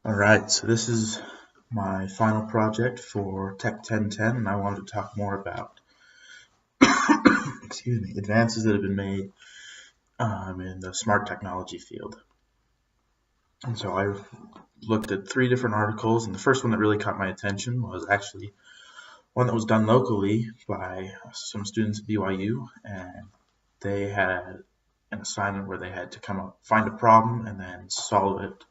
Alright, so this is my final project for Tech 1010, and I wanted to talk more about advances that have been made in the smart technology field. And so I looked at 3 different articles, and the first one that really caught my attention was actually one that was done locally by some students at BYU, and they had an assignment where they had to come up, find a problem, and then solve it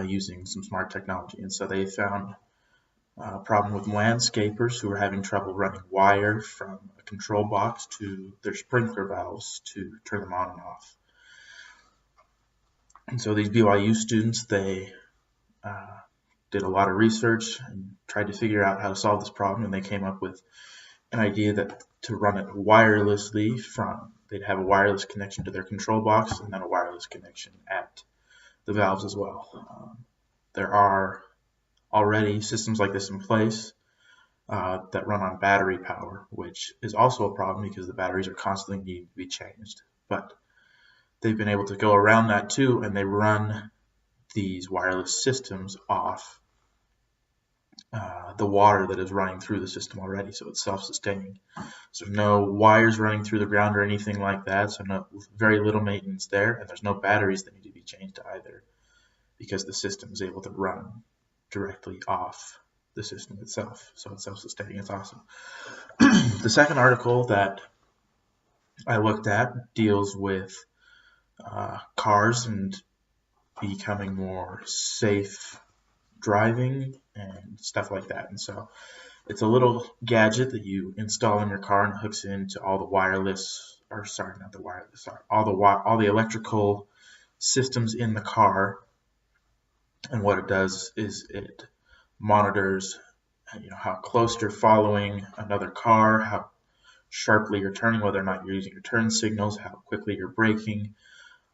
using some smart technology. And so they found problem with landscapers who are having trouble running wire from a control box to their sprinkler valves to turn them on and off. And so these BYU students, they did a lot of research and tried to figure out how to solve this problem, and they came up with an idea that to run it wirelessly they'd have a wireless connection to their control box and then a wireless connection at the valves as well. There are already systems like this in place that run on battery power, which is also a problem because the batteries are constantly needing to be changed. But they've been able to go around that too, and they run these wireless systems off the water that is running through the system already, so it's self-sustaining. So no wires running through the ground or anything like that, so very little maintenance there, and there's no batteries that need to be changed either because the system is able to run directly off the system itself, so it's self-sustaining. It's awesome. The second article that I looked at deals with cars and becoming more safe driving and stuff like that. And so it's a little gadget that you install in your car and hooks into all the wireless, or sorry, not the wireless, sorry, all the electrical systems in the car. And what it does is it monitors, how close you're following another car, how sharply you're turning, whether or not you're using your turn signals, how quickly you're braking,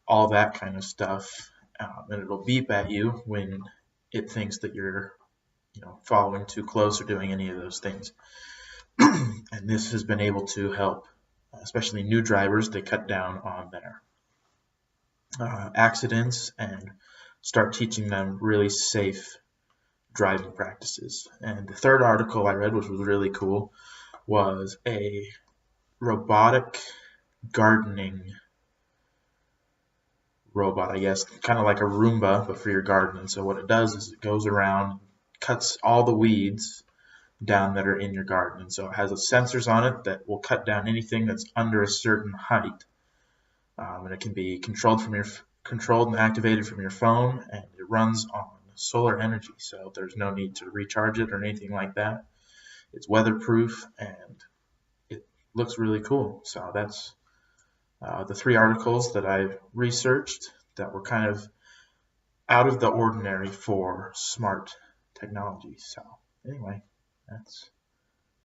all that kind of stuff. And it'll beep at you when it thinks that you're following too close or doing any of those things. And this has been able to help, especially new drivers, they cut down on their accidents and start teaching them really safe driving practices. And the third article I read, which was really cool, was a robotic gardening robot, I guess, kind of like a Roomba, but for your garden. And so what it does is it goes around, cuts all the weeds down that are in your garden. And so it has sensors on it that will cut down anything that's under a certain height. And it can be controlled and activated from your phone, and it runs on solar energy, so there's no need to recharge it or anything like that. It's weatherproof and it looks really cool. So that's the 3 articles that I've researched that were kind of out of the ordinary for smart technology. So anyway, that's